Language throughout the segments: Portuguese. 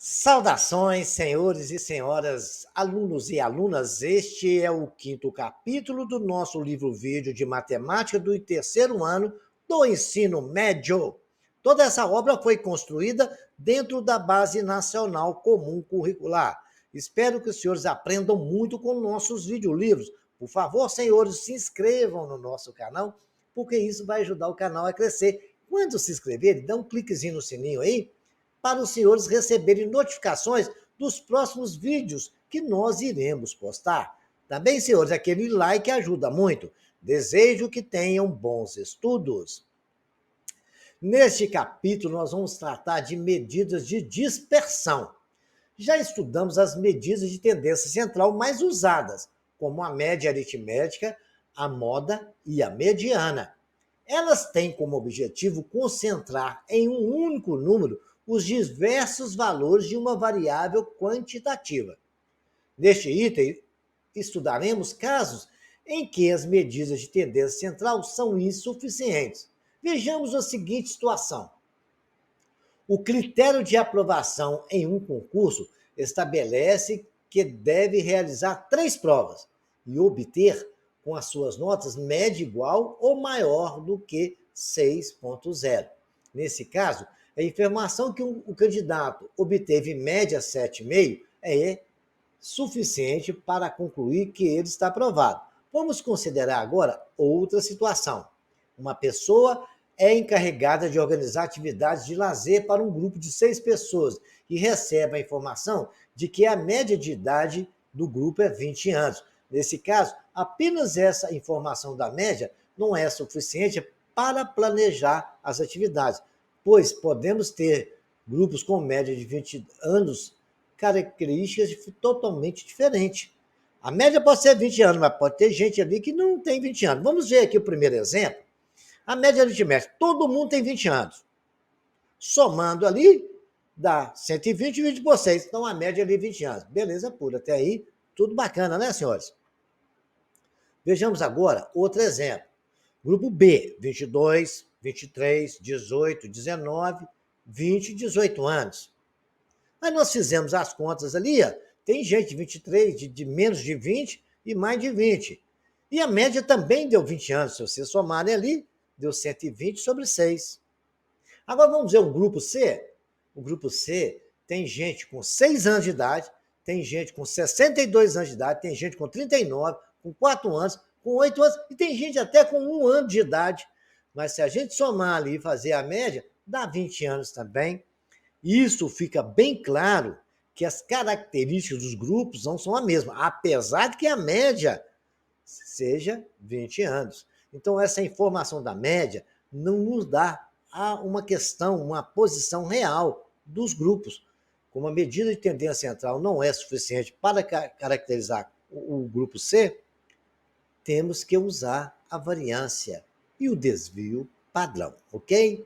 Saudações, senhores e senhoras, alunos e alunas. Este é o quinto capítulo do nosso livro-vídeo de matemática do terceiro ano do ensino médio. Toda essa obra foi construída dentro da Base Nacional Comum Curricular. Espero que os senhores aprendam muito com nossos videolivros. Por favor, senhores, se inscrevam no nosso canal, porque isso vai ajudar o canal a crescer. Quando se inscreverem, dá um cliquezinho no sininho aí, para os senhores receberem notificações dos próximos vídeos que nós iremos postar. Também, senhores, aquele like ajuda muito. Desejo que tenham bons estudos. Neste capítulo, nós vamos tratar de medidas de dispersão. Já estudamos as medidas de tendência central mais usadas, como a média aritmética, a moda e a mediana. Elas têm como objetivo concentrar em um único número os diversos valores de uma variável quantitativa. Neste item, estudaremos casos em que as medidas de tendência central são insuficientes. Vejamos a seguinte situação. O critério de aprovação em um concurso estabelece que deve realizar 3 provas e obter, com as suas notas, média igual ou maior do que 6,0. Nesse caso, a informação que o candidato obteve média 7,5 é suficiente para concluir que ele está aprovado. Vamos considerar agora outra situação. Uma pessoa é encarregada de organizar atividades de lazer para um grupo de 6 pessoas e recebe a informação de que a média de idade do grupo é 20 anos. Nesse caso, apenas essa informação da média não é suficiente para planejar as atividades, pois podemos ter grupos com média de 20 anos, características totalmente diferentes. A média pode ser 20 anos, mas pode ter gente ali que não tem 20 anos. Vamos ver aqui o primeiro exemplo. A média aritmética, todo mundo tem 20 anos. Somando ali, dá 120 20 por 6. Então, a média ali é 20 anos. Beleza pura. Até aí, tudo bacana, né, senhores? Vejamos agora outro exemplo. Grupo B, 22, 23, 18, 19, 20, 18 anos. Aí nós fizemos as contas ali, ó, tem gente de 23, de menos de 20 e mais de 20. E a média também deu 20 anos. Se você somarem ali, deu 120 sobre 6. Agora vamos ver o grupo C. O grupo C tem gente com 6 anos de idade, tem gente com 62 anos de idade, tem gente com 39, com 4 anos, com 8 anos, e tem gente até com 1 ano de idade. Mas se a gente somar ali e fazer a média, dá 20 anos também. Isso fica bem claro que as características dos grupos não são a mesma, apesar de que a média seja 20 anos. Então, essa informação da média não nos dá uma questão, uma posição real dos grupos. Como a medida de tendência central não é suficiente para caracterizar o grupo C, temos que usar a variância e o desvio padrão, ok?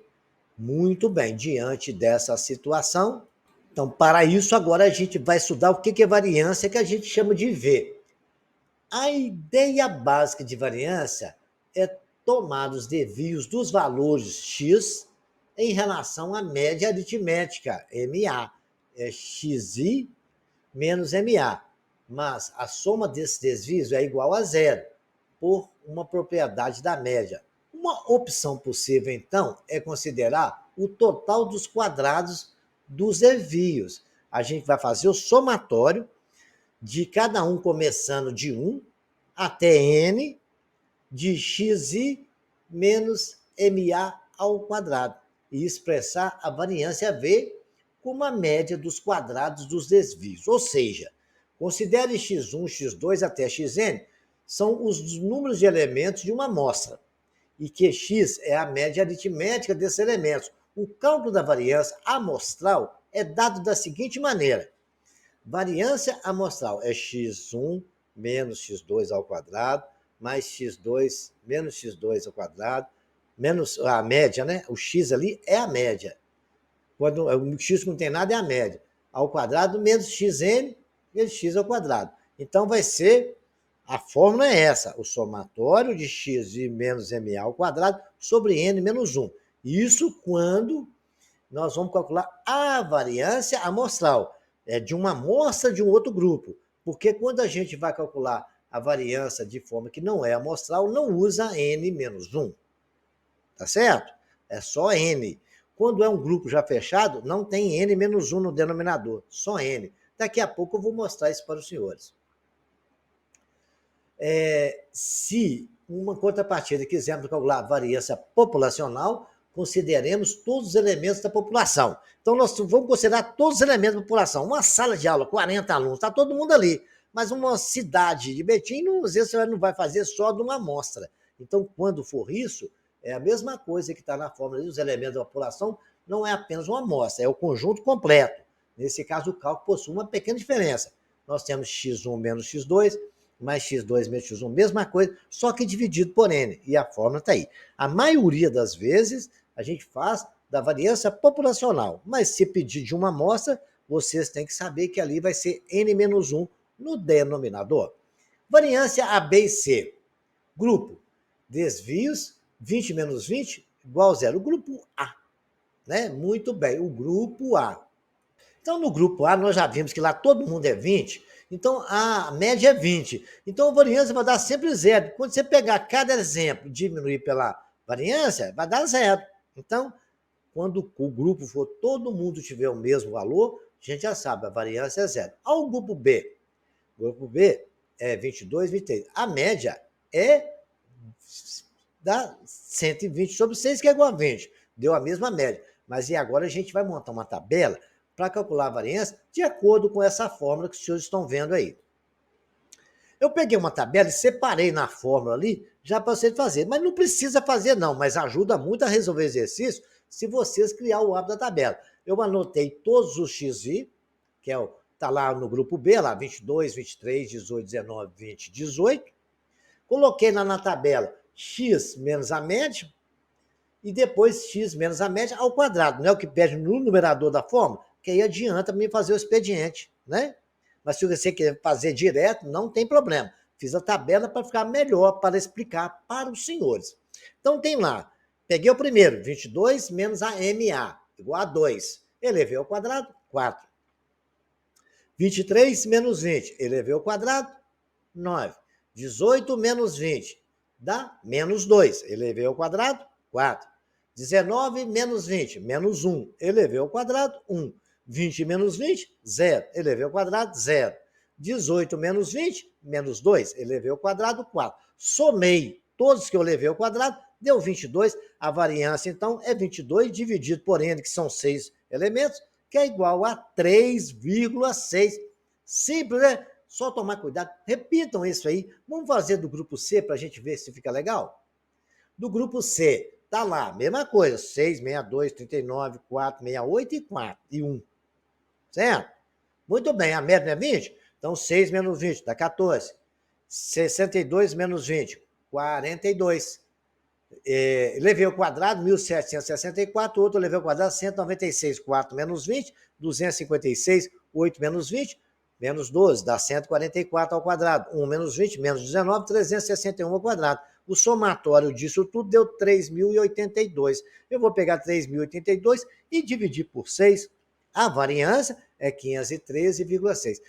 Muito bem, diante dessa situação, então, para isso, agora a gente vai estudar o que é variância, que a gente chama de V. A ideia básica de variância é tomar os desvios dos valores x em relação à média aritmética, MA. É xi menos MA. Mas a soma desses desvios é igual a zero, por uma propriedade da média. Uma opção possível, então, é considerar o total dos quadrados dos desvios. A gente vai fazer o somatório de cada um começando de 1 até n de xi menos ma ao quadrado e expressar a variância V como a média dos quadrados dos desvios. Ou seja, considere x1, x2 até xn são os números de elementos de uma amostra e que x é a média aritmética desses elementos. O cálculo da variância amostral é dado da seguinte maneira. Variância amostral é x1 menos x2 ao quadrado, mais x2 menos x2 ao quadrado, menos a média, né? O x ali é a média. Quando o x não tem nada é a média. Ao quadrado menos xn vezes x ao quadrado. Então vai ser, a fórmula é essa, o somatório de x menos ma ao quadrado sobre n menos 1. Isso quando nós vamos calcular a variância amostral, de uma amostra de um outro grupo. Porque quando a gente vai calcular a variância de forma que não é amostral, não usa n-1. Tá certo? É só n. Quando é um grupo já fechado, não tem n-1 no denominador, só n. Daqui a pouco eu vou mostrar isso para os senhores. Se uma contrapartida quisermos calcular a variância populacional, consideremos todos os elementos da população. Então, nós vamos considerar todos os elementos da população. Uma sala de aula, 40 alunos, está todo mundo ali. Mas uma cidade de Betim, às vezes você não vai fazer só de uma amostra. Então, quando for isso, é a mesma coisa que está na fórmula dos elementos da população, não é apenas uma amostra, é o conjunto completo. Nesse caso, o cálculo possui uma pequena diferença. Nós temos x1 menos x2, mais x2 menos x1, mesma coisa, só que dividido por n, e a fórmula está aí. A maioria das vezes, a gente faz da variância populacional, mas se pedir de uma amostra, vocês têm que saber que ali vai ser n-1 no denominador. Variância A, B e C. Grupo, desvios, 20 menos 20, igual a zero. O grupo A, né? Muito bem, o grupo A. Então, no grupo A, nós já vimos que lá todo mundo é 20, então a média é 20. Então, a variância vai dar sempre zero. Quando você pegar cada exemplo e diminuir pela variância, vai dar zero. Então, quando o grupo for todo mundo tiver o mesmo valor, a gente já sabe, a variância é zero. Ao grupo B. O grupo B é 22, 23. A média dá 120 sobre 6, que é igual a 20. Deu a mesma média. Mas e agora a gente vai montar uma tabela para calcular a variância de acordo com essa fórmula que os senhores estão vendo aí. Eu peguei uma tabela e separei na fórmula ali, já para você fazer. Mas não precisa fazer não, mas ajuda muito a resolver exercício se vocês criar o hábito da tabela. Eu anotei todos os xi, que está lá no grupo B, lá 22, 23, 18, 19, 20, 18. Coloquei lá na tabela x menos a média, e depois x menos a média ao quadrado, não é o que pede no numerador da fórmula? Que aí adianta me fazer o expediente, né? Mas se você quer fazer direto, não tem problema. Fiz a tabela para ficar melhor para explicar para os senhores. Então tem lá, peguei o primeiro, 22 menos a MA, igual a 2. Elevei ao quadrado, 4. 23 menos 20, elevei ao quadrado, 9. 18 menos 20, dá menos 2. Elevei ao quadrado, 4. 19 menos 20, menos 1. Elevei ao quadrado, 1. 20 menos 20, 0. Elevei ao quadrado, 0. 18 menos 20, menos 2. Elevei ao quadrado, 4. Somei todos que eu levei ao quadrado, deu 22. A variância, então, é 22 dividido por n, que são 6 elementos, que é igual a 3,6. Simples, né? Só tomar cuidado. Repitam isso aí. Vamos fazer do grupo C para a gente ver se fica legal? Do grupo C, tá lá, mesma coisa. 6, 62, 39, 4, 68 e 4. E 1. Certo? Muito bem. A média não é 20? Então, 6 menos 20 dá 14. 62 menos 20, 42. Levei ao quadrado, 1764. Outro levei ao quadrado, 196. 4 menos 20, 256. 8 menos 20, menos 12, dá 144 ao quadrado. 1 menos 20, menos 19, 361 ao quadrado. O somatório disso tudo deu 3.082. Eu vou pegar 3.082 e dividir por 6. A variância é 513,6.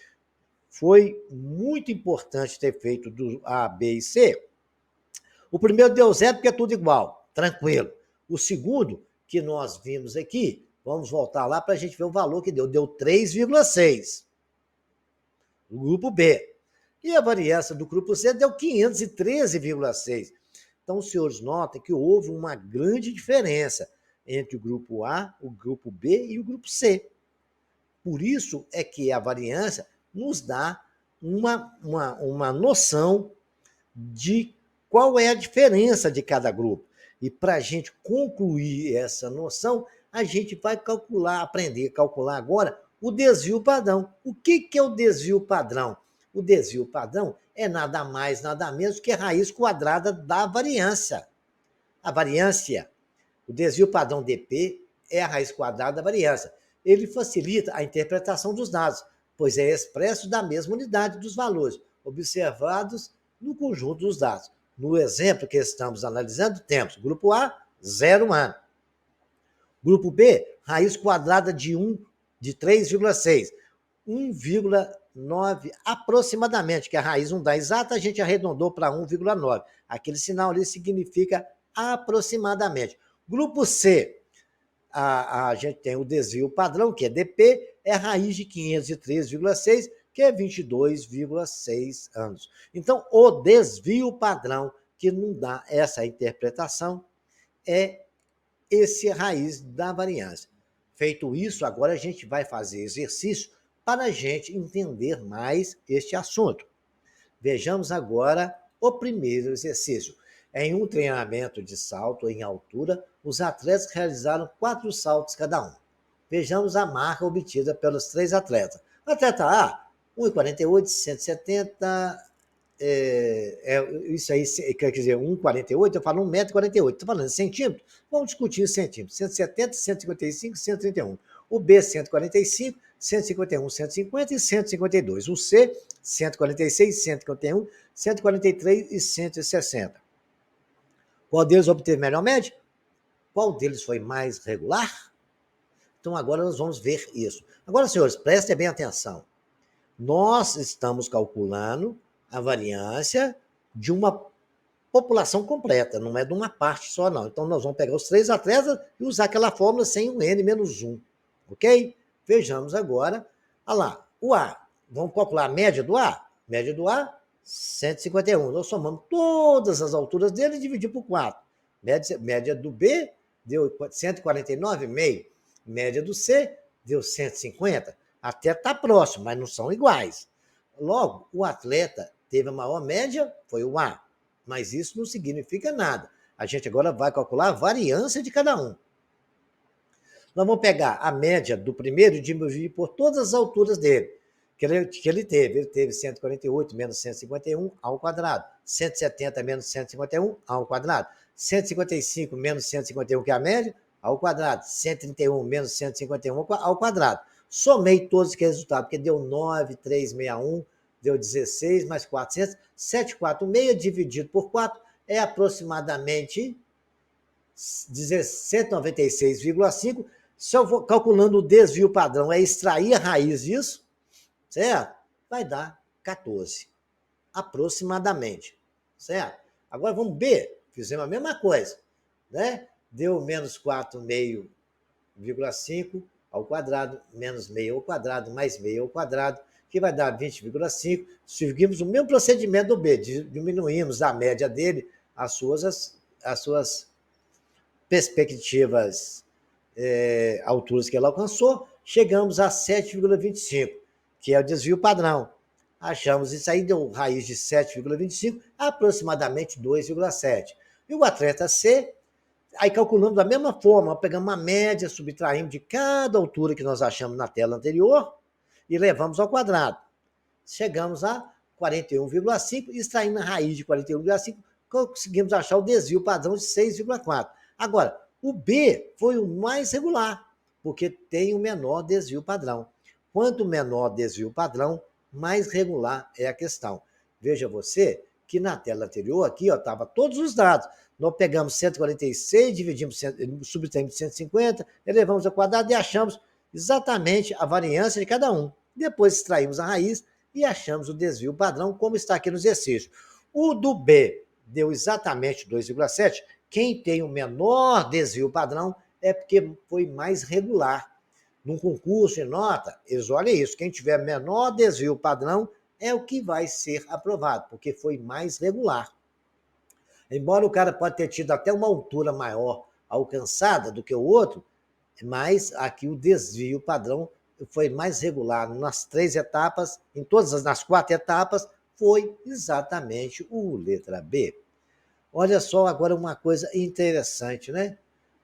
Foi muito importante ter feito do A, B e C. O primeiro deu 0 porque é tudo igual, tranquilo. O segundo, que nós vimos aqui, vamos voltar lá para a gente ver o valor que deu. Deu 3,6. O grupo B. E a variância do grupo C deu 513,6. Então, os senhores notem que houve uma grande diferença entre o grupo A, o grupo B e o grupo C. Por isso é que a variância nos dá uma noção de qual é a diferença de cada grupo. E para a gente concluir essa noção, a gente vai aprender a calcular agora o desvio padrão. O que é o desvio padrão? O desvio padrão é nada mais, nada menos que a raiz quadrada da variância. A variância, o desvio padrão dp é a raiz quadrada da variância. Ele facilita a interpretação dos dados, pois é expresso da mesma unidade dos valores observados no conjunto dos dados. No exemplo que estamos analisando, temos grupo A, 0 ano. Grupo B, Raiz quadrada de 3,6. 1,9 aproximadamente, que a raiz não dá exata, a gente arredondou para 1,9. Aquele sinal ali significa aproximadamente. Grupo C, a gente tem o desvio padrão, que é dp, é a raiz de 503,6, que é 22,6 anos. Então, o desvio padrão, que não dá essa interpretação, é esse raiz da variância. Feito isso, agora a gente vai fazer exercício para a gente entender mais este assunto. Vejamos agora o primeiro exercício. Em um treinamento de salto em altura, os atletas realizaram 4 saltos cada um. Vejamos a marca obtida pelos 3 atletas. O atleta A, 1,48, 170, isso aí quer dizer 1,48, eu falo 1,48 m, estou falando em centímetros, vamos discutir em centímetros, 170, 155, 131. O B, 145, 151, 150 e 152. O C, 146, 151, 143 e 160. Qual deles obteve melhor média? Qual deles foi mais regular? Então agora nós vamos ver isso. Agora, senhores, prestem bem atenção. Nós estamos calculando a variância de uma população completa, não é de uma parte só, não. Então, nós vamos pegar os 3 atletas e usar aquela fórmula sem um N menos 1, ok? Vejamos agora. Olha lá, o A. Vamos calcular a média do A? Média do A, 151. Nós somamos todas as alturas dele e dividimos por 4. Média do B deu 149,5. Média do C deu 150. Até está próximo, mas não são iguais. Logo, o atleta teve a maior média, foi o A. Mas isso não significa nada. A gente agora vai calcular a variância de cada um. Nós vamos pegar a média do primeiro e dividir por todas as alturas dele, que ele teve. Ele teve 148 menos 151 ao quadrado, 170 menos 151 ao quadrado, 155 menos 151, que é a média, ao quadrado, 131 menos 151 ao quadrado. Somei todos que resultados, porque deu 9,361, deu 16 mais 400, 746 dividido por 4 é aproximadamente 196,5. Se eu for calculando o desvio padrão, é extrair a raiz disso, certo? Vai dar 14, aproximadamente, certo? Agora vamos B, fizemos a mesma coisa, né? Deu menos 4,5 ao quadrado, menos meio ao quadrado, mais meio ao quadrado, que vai dar 20,5. Seguimos o mesmo procedimento do B, diminuímos a média dele, as suas perspectivas, alturas que ela alcançou, chegamos a 7,25, que é o desvio padrão. Achamos isso aí, deu raiz de 7,25, aproximadamente 2,7. E o atleta C, aí calculamos da mesma forma, pegamos uma média, subtraímos de cada altura que nós achamos na tela anterior e levamos ao quadrado. Chegamos a 41,5, extraindo a raiz de 41,5, conseguimos achar o desvio padrão de 6,4. Agora, o B foi o mais regular, porque tem o menor desvio padrão. Quanto menor desvio padrão, mais regular é a questão. Veja você que na tela anterior, aqui estava todos os dados. Nós pegamos 146, dividimos, subtraímos 150, elevamos ao quadrado e achamos exatamente a variância de cada um. Depois extraímos a raiz e achamos o desvio padrão, como está aqui no exercício. O do B deu exatamente 2,7. Quem tem o menor desvio padrão é porque foi mais regular. Num concurso de nota, eles olham isso. Quem tiver menor desvio padrão é o que vai ser aprovado, porque foi mais regular. Embora o cara pode ter tido até uma altura maior alcançada do que o outro, mas aqui o desvio padrão foi mais regular nas 3 etapas, em todas nas 4 etapas, foi exatamente o letra B. Olha só agora uma coisa interessante, né?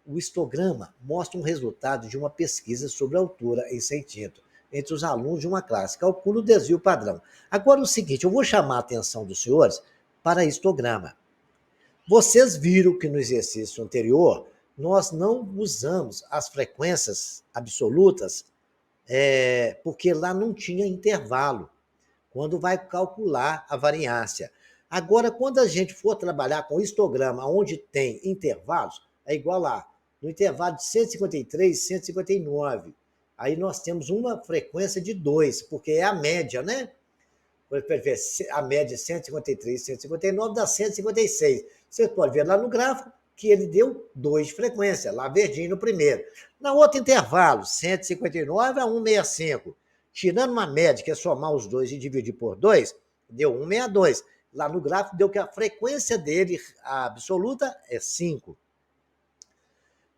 O histograma mostra um resultado de uma pesquisa sobre a altura em centímetro entre os alunos de uma classe. Calcula o desvio padrão. Agora o seguinte, eu vou chamar a atenção dos senhores para histograma. Vocês viram que no exercício anterior nós não usamos as frequências absolutas, porque lá não tinha intervalo, quando vai calcular a variância. Agora, quando a gente for trabalhar com histograma onde tem intervalos, é igual lá. no intervalo de 153 e 159. Aí nós temos uma frequência de 2, porque é a média, né? A média é 153 e 159 dá 156. Você pode ver lá no gráfico que ele deu 2 de frequência, lá verdinho no primeiro. Na outro intervalo, 159 a 165. Tirando uma média, que é somar os dois e dividir por 2, deu 162. Lá no gráfico deu que a frequência dele, a absoluta, é 5.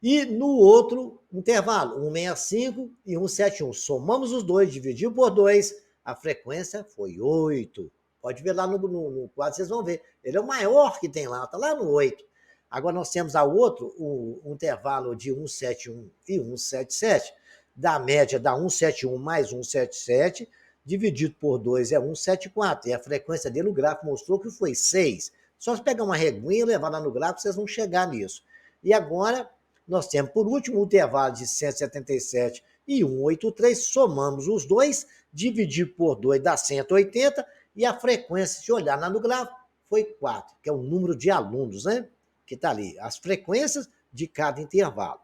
E no outro intervalo, 165 e 171. Somamos os dois, dividiu por 2, a frequência foi 8. Pode ver lá no quadro, vocês vão ver. Ele é o maior que tem lá, está lá no 8. Agora nós temos a outro, um intervalo de 171 e 177. Da média dá 171 mais 177, dividido por 2 é 174. E a frequência dele, o gráfico mostrou que foi 6. Só se pegar uma reguinha e levar lá no gráfico, vocês vão chegar nisso. E agora nós temos, por último, o intervalo de 177 e 183, somamos os dois, dividir por 2 dá 180, e a frequência, se olhar lá no gráfico, foi 4, que é o número de alunos, né? Que está ali, as frequências de cada intervalo.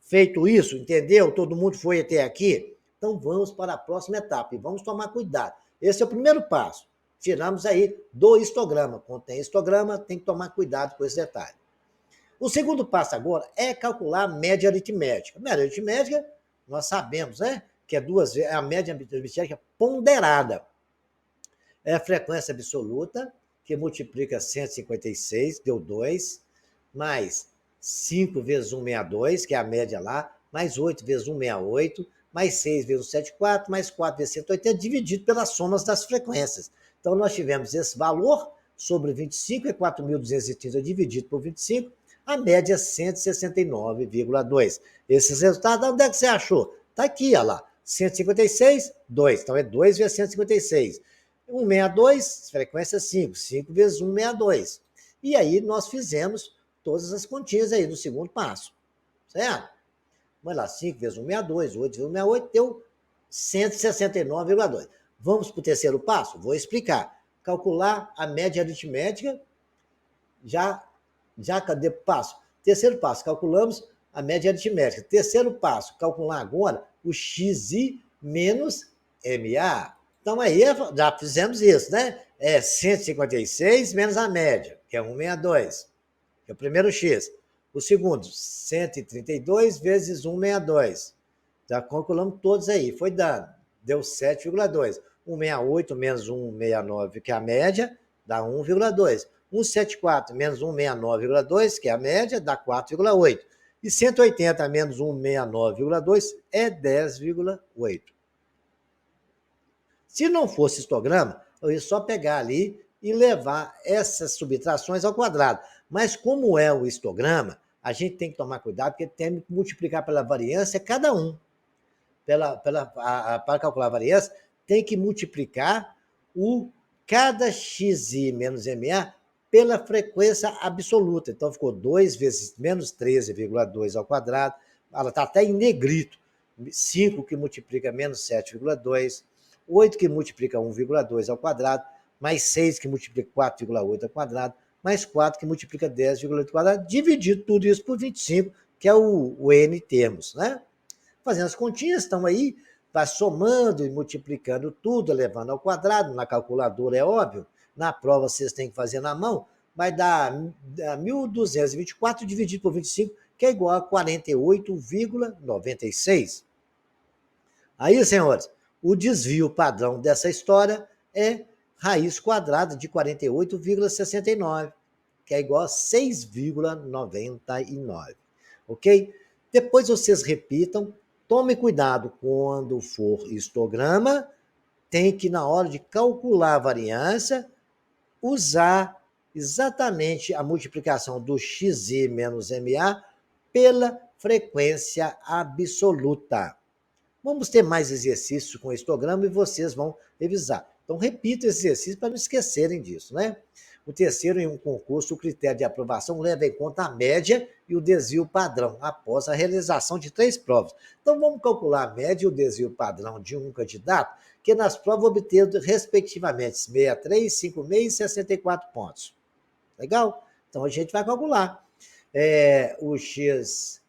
Feito isso, entendeu? Todo mundo foi até aqui? Então vamos para a próxima etapa e vamos tomar cuidado. Esse é o primeiro passo. Tiramos aí do histograma. Quando tem histograma, tem que tomar cuidado com esse detalhe. O segundo passo agora é calcular a média aritmética. A média aritmética, nós sabemos, né? Que é duas vezes a média aritmética ponderada. É a frequência absoluta, que multiplica 156, deu 2, mais 5 vezes 162, que é a média lá, mais 8 vezes 168, mais 6 vezes 174, mais 4 vezes 180, dividido pelas somas das frequências. Então, nós tivemos esse valor sobre 25, é 4.230 dividido por 25, a média é 169,2. Esses resultados, onde é que você achou? Está aqui, olha lá. 156, 2. Então é 2 vezes 156. 162, frequência 5. 5 vezes 162. E aí nós fizemos todas as continhas aí do segundo passo. Certo? Vamos lá, 5 vezes 162, 8 vezes 168, deu 169,2. Vamos para o terceiro passo? Vou explicar. Calcular a média aritmética já cadê passo? Terceiro passo, calculamos a média aritmética. Terceiro passo, calcular agora o xi menos MA. Então aí já fizemos isso, né? É 156 menos a média, que é 162, que é o primeiro x. O segundo, 132 vezes 162. Já calculamos todos aí, foi dando. Deu 7,2. 168 menos 169, que é a média, dá 1,2. 174 menos 169,2, que é a média, dá 4,8. E 180 menos 169,2 é 10,8. Se não fosse histograma, eu ia só pegar ali e levar essas subtrações ao quadrado. Mas como é o histograma, a gente tem que tomar cuidado, porque tem que multiplicar pela variância cada um. Para calcular a variância, tem que multiplicar cada xi menos MA pela frequência absoluta. Então, ficou 2 vezes menos 13,2 ao quadrado. Ela está até em negrito. 5 que multiplica menos 7,2. 8 que multiplica 1,2 ao quadrado. Mais 6 que multiplica 4,8 ao quadrado. Mais 4 que multiplica 10,8 ao quadrado. Dividido tudo isso por 25, que é o N termos, né? Fazendo as continhas, estão aí, vai somando e multiplicando tudo, levando ao quadrado, na calculadora é óbvio, na prova vocês têm que fazer na mão, vai dar 1.224 dividido por 25, que é igual a 48,96. Aí, senhores, o desvio padrão dessa história é raiz quadrada de 48,69, que é igual a 6,99. Ok? Depois vocês repitam. Tome cuidado quando for histograma, tem que, na hora de calcular a variância, usar exatamente a multiplicação do xi menos MA pela frequência absoluta. Vamos ter mais exercícios com histograma e vocês vão revisar. Então, repita esse exercício para não esquecerem disso, né? O terceiro, em um concurso, o critério de aprovação leva em conta a média e o desvio padrão, após a realização de 3 provas. Então, vamos calcular a média e o desvio padrão de um candidato, que nas provas obteve, respectivamente, 63, 56 e 64 pontos. Legal? Então, a gente vai calcular. O X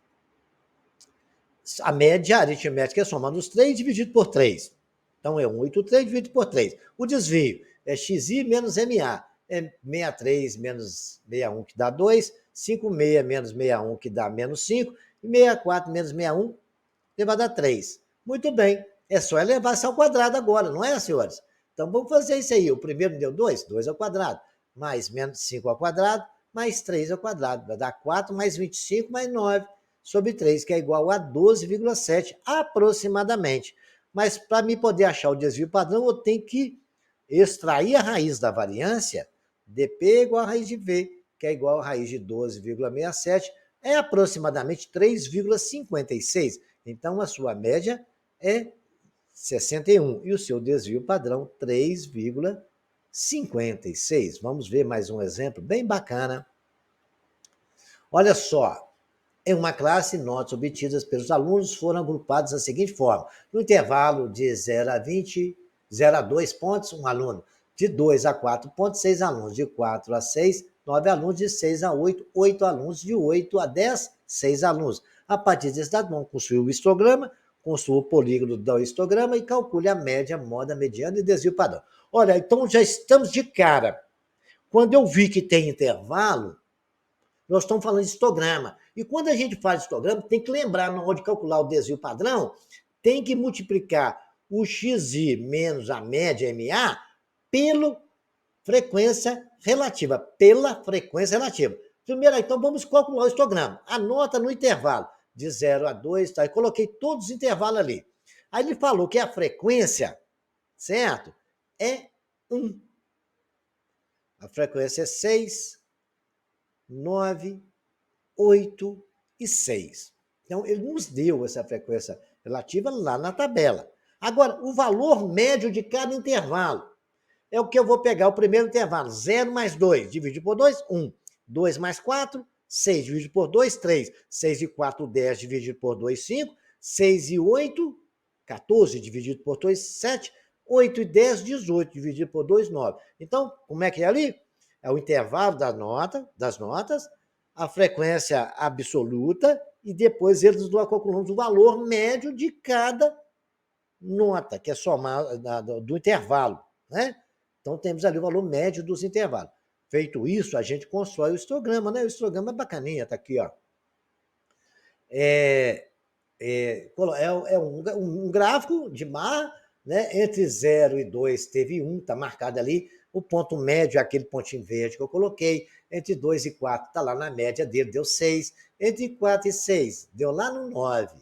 A média aritmética é somando os 3 dividido por 3. Então, é 183 dividido por 3. O desvio é xi menos ma. É 63 menos 61, que dá 2. 56 menos 61, que dá menos 5. E 64 menos 61, que vai dar 3. Muito bem. É só elevar isso ao quadrado agora, não é, senhores? Então, vamos fazer isso aí. O primeiro deu 2, 2 ao quadrado. Mais menos 5 ao quadrado, mais 3 ao quadrado. Vai dar 4 mais 25 mais 9 sobre 3, que é igual a 12,7 aproximadamente. Mas para mim poder achar o desvio padrão, eu tenho que extrair a raiz da variância, dp igual a raiz de v, que é igual a raiz de 12,67, é aproximadamente 3,56. Então, a sua média é 61 e o seu desvio padrão 3,56. Vamos ver mais um exemplo bem bacana. Olha só, em uma classe, notas obtidas pelos alunos foram agrupadas da seguinte forma: no intervalo de 0 a 20, 0 a 2 pontos, um aluno; de 2 a 4 pontos, 6 alunos; de 4 a 6, 9 alunos; de 6 a 8, 8 alunos; de 8 a 10, 6 alunos. A partir desse dado, vamos construir o histograma, construa o polígono do histograma e calcule a média, moda, mediana e desvio padrão. Olha, então já estamos de cara. Quando eu vi que tem intervalo, nós estamos falando de histograma. E quando a gente faz histograma, tem que lembrar, na hora de calcular o desvio padrão, tem que multiplicar o xi menos a média MA pela frequência relativa. Pela frequência relativa. Primeiro, então, vamos calcular o histograma. Anota no intervalo, de 0 a 2, tá? Eu coloquei todos os intervalos ali. Aí ele falou que a frequência, certo? É 1. A frequência é 6, 9, 8 e 6. Então, ele nos deu essa frequência relativa lá na tabela. Agora, o valor médio de cada intervalo é o que eu vou pegar o primeiro intervalo. 0 mais 2, dividido por 2, 1. 2 mais 4, 6, dividido por 2, 3. 6 e 4, 10, dividido por 2, 5. 6 e 8, 14, dividido por 2, 7. 8 e 10, 18, dividido por 2, 9. Então, como é que é ali? É o intervalo das notas, a frequência absoluta, e depois eles nos calculamos o valor médio de cada nota, que é somar do intervalo, né? Então, temos ali o valor médio dos intervalos. Feito isso, a gente constrói o histograma, né? O histograma é bacaninha, tá aqui, ó. É um gráfico de mar, né? Entre 0 e 2 teve 1, tá marcado ali. O ponto médio é aquele pontinho verde que eu coloquei. Entre 2 e 4 está lá na média dele, deu 6. Entre 4 e 6, deu lá no 9.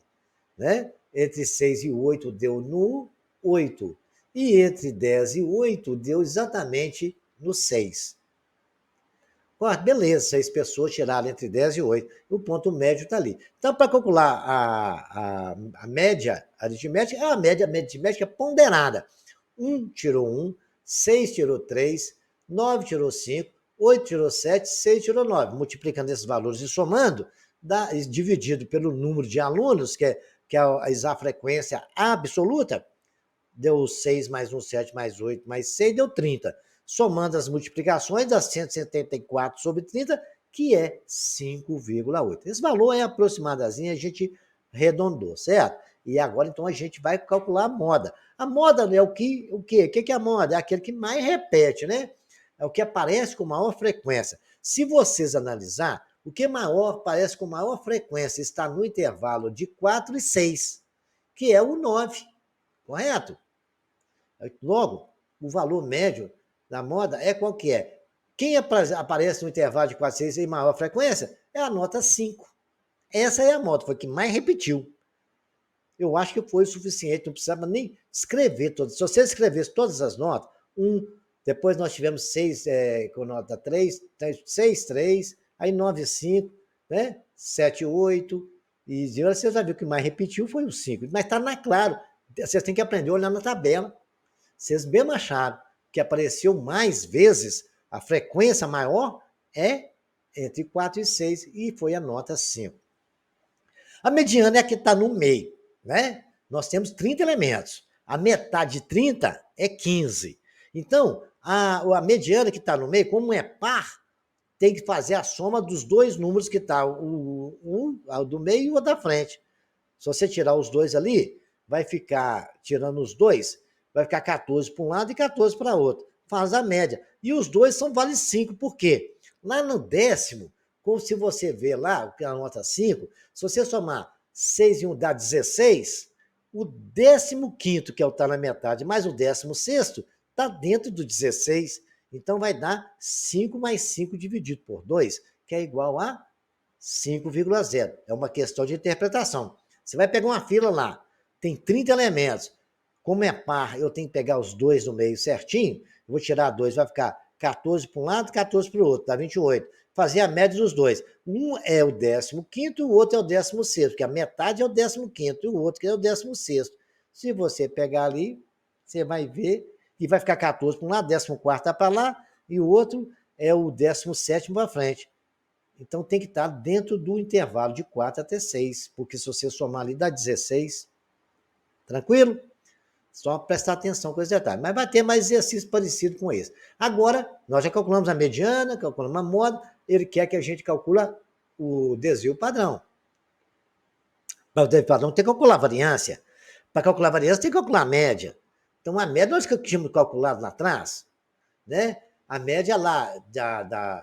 Né? Entre 6 e 8, deu no 8. E entre 10 e 8, deu exatamente no 6. Beleza, 6 pessoas tiraram entre 10 e 8. O ponto médio está ali. Então, para calcular a média aritmética, a média aritmética ponderada. 1 tirou 1, 6 tirou 3, 9 tirou 5, 8 tirou 7, 6 tirou 9. Multiplicando esses valores e somando, dividido pelo número de alunos, que é a frequência absoluta, deu 6 mais 1, 7 mais 8 mais 6, deu 30. Somando as multiplicações, dá 174 sobre 30, que é 5,8. Esse valor é aproximadamente, a gente arredondou, certo? E agora, então, a gente vai calcular a moda. A moda é o quê? O que é a moda? É aquele que mais repete, né? É o que aparece com maior frequência. Se vocês analisar, o que aparece com maior frequência está no intervalo de 4 e 6, que é o 9, correto? Logo, o valor médio da moda é qual que é? Quem aparece no intervalo de 4 e 6 em maior frequência é a nota 5. Essa é a moda, foi a que mais repetiu. Eu acho que foi o suficiente, não precisava nem escrever todas. Se você escrevesse todas as notas, depois nós tivemos 6 com nota 3, 6, 3, aí 9, 5, né? 7, 8, e você já viu que mais repetiu foi o 5. Mas está na claro, vocês têm que aprender a olhar na tabela. Vocês mesmo acharam que apareceu mais vezes, a frequência maior é entre 4 e 6, e foi a nota 5. A mediana é a que está no meio, né? Nós temos 30 elementos. A metade de 30 é 15. Então, a mediana que está no meio, como é par, tem que fazer a soma dos dois números que está, o do meio e o da frente. Se você tirar os dois ali, vai ficar, tirando os dois, vai ficar 14 para um lado e 14 para outro. Faz a média. E os dois são vale 5, por quê? Lá no décimo, como se você vê lá, a nota 5, se você somar 6 e 1 dá 16, o 15º, que é o tá na metade, mais o 16º, está dentro do 16. Então vai dar 5 mais 5 dividido por 2, que é igual a 5,0. É uma questão de interpretação. Você vai pegar uma fila lá, tem 30 elementos. Como é par, eu tenho que pegar os dois no meio certinho. Eu vou tirar 2, vai ficar 14 para um lado e 14 para o outro, dá 28. Fazer a média dos dois. Um é o 15º e o outro é o 16º, porque a metade é o 15º e o outro que é o 16º. Se você pegar ali, você vai ver, e vai ficar 14 para um lado, 14º está para lá, e o outro é o 17º para frente. Então tem que estar dentro do intervalo de 4 até 6, porque se você somar ali dá 16. Tranquilo? Só prestar atenção com esse detalhe. Mas vai ter mais exercício parecido com esse. Agora, nós já calculamos a mediana, calculamos a moda, ele quer que a gente calcule o desvio padrão. Para o desvio padrão tem que calcular a variância. Para calcular a variância tem que calcular a média. Então a média nós tínhamos calculado lá atrás, né? A média lá,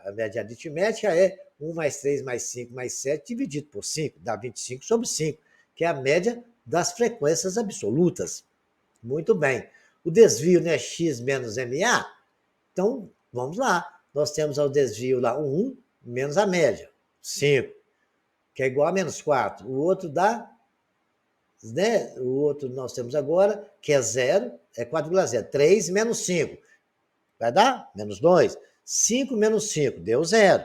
a média aritmética é 1 mais 3 mais 5 mais 7 dividido por 5, dá 25 sobre 5, que é a média das frequências absolutas. Muito bem. O desvio, né, x menos MA, então vamos lá. Nós temos o desvio lá, 1 menos a média, 5, que é igual a menos 4. O outro dá, né? O outro nós temos agora, que é 0, é 4,0. 3 menos 5. Vai dar? Menos 2. 5 menos 5 deu 0.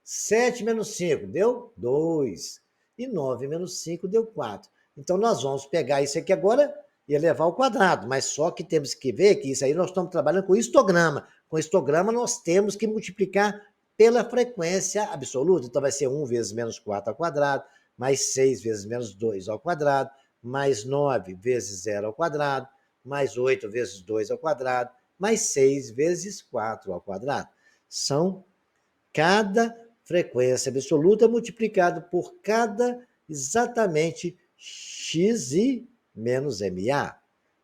7 menos 5 deu 2. E 9 menos 5 deu 4. Então, nós vamos pegar isso aqui agora e elevar ao quadrado. Mas só que temos que ver que isso aí nós estamos trabalhando com histograma. Com histograma, nós temos que multiplicar pela frequência absoluta. Então, vai ser 1 vezes menos 4 ao quadrado, mais 6 vezes menos 2 ao quadrado, mais 9 vezes 0 ao quadrado, mais 8 vezes 2 ao quadrado, mais 6 vezes 4 ao quadrado. São cada frequência absoluta multiplicado por cada exatamente xi menos MA.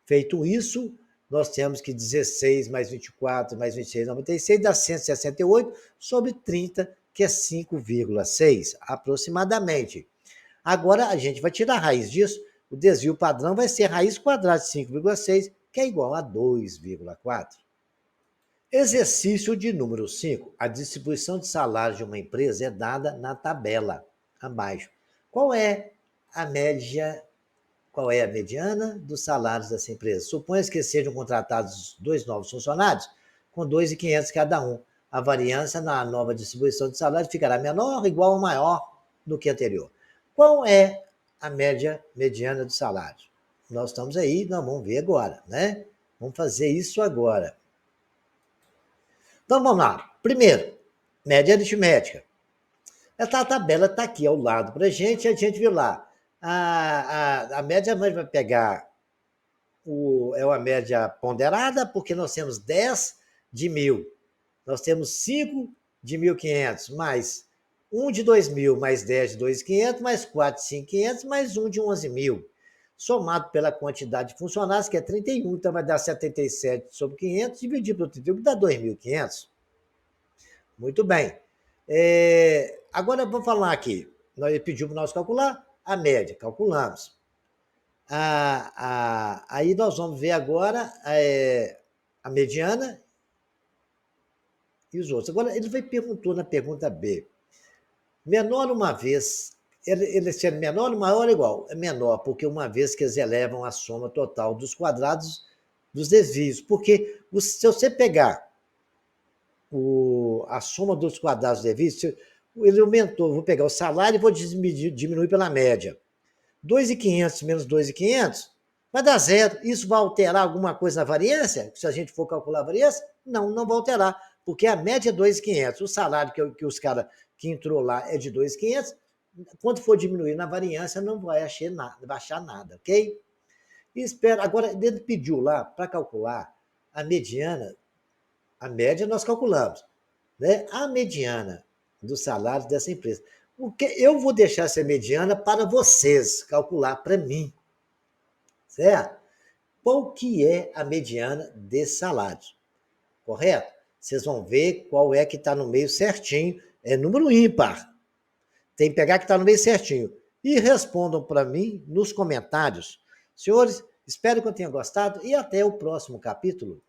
Feito isso, nós temos que 16 mais 24 mais 26, 96 dá 168 sobre 30, que é 5,6 aproximadamente. Agora a gente vai tirar a raiz disso. O desvio padrão vai ser raiz quadrada de 5,6, que é igual a 2,4. Exercício de número 5. A distribuição de salários de uma empresa é dada na tabela abaixo. Qual é a média, qual é a mediana dos salários dessa empresa? Suponha que sejam contratados 2 novos funcionários com 2.500 cada um. A variância na nova distribuição de salários ficará menor, igual ou maior do que anterior. Qual é a média mediana dos salários? Nós estamos aí, nós vamos ver agora, né? Vamos fazer isso agora. Então vamos lá. Primeiro, média aritmética. Essa tabela está aqui ao lado para a gente viu lá. A média vai pegar, é uma média ponderada, porque nós temos 10 de 1.000. Nós temos 5 de 1.500, mais 1 de 2.000, mais 10 de 2.500, mais 4 de 5.500, mais 1 de 11.000. Somado pela quantidade de funcionários, que é 31, então vai dar 77 sobre 500, dividido por 31, dá 2.500. Muito bem. Agora vamos falar aqui. Nós pedimos para nós calcular a média, calculamos. Aí nós vamos ver agora a mediana e os outros. Agora, ele vai perguntou na pergunta B. Menor uma vez, ele sendo menor, maior ou igual? É menor, porque uma vez que eles elevam a soma total dos quadrados dos desvios. Porque se você pegar a soma dos quadrados dos desvios, ele aumentou, vou pegar o salário e vou diminuir pela média. 2.500 menos 2.500 vai dar 0. Isso vai alterar alguma coisa na variância? Se a gente for calcular a variância? Não, não vai alterar, porque a média é 2.500. O salário que os caras que entrou lá é de 2.500. Quando for diminuir na variância, não vai achar nada, ok? E espera. Agora, ele pediu lá para calcular a mediana. A média nós calculamos, né? A mediana dos salários dessa empresa. Eu vou deixar essa mediana para vocês calcular para mim, certo? Qual que é a mediana desse salário, correto? Vocês vão ver qual é que está no meio certinho, é número ímpar. Tem que pegar que está no meio certinho. E respondam para mim nos comentários. Senhores, espero que eu tenha gostado e até o próximo capítulo.